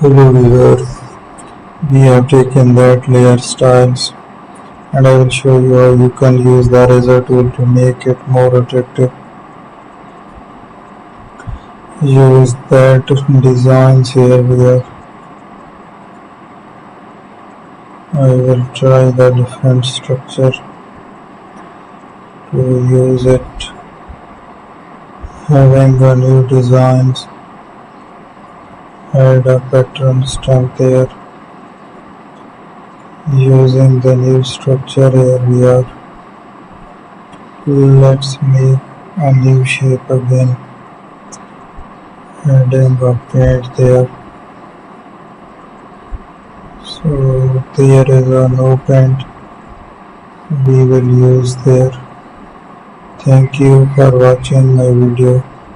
Hello viewer, we have taken that layer styles and I will show you how you can use the eraser tool to make it more attractive. Use that designs here where I will try the different structure to use it. Having a new designs, add a pattern stamp there. Using the new structure here we are. Let's make a new shape again. Adding a paint there. So there is a no paint we will use there. Thank you for watching my video.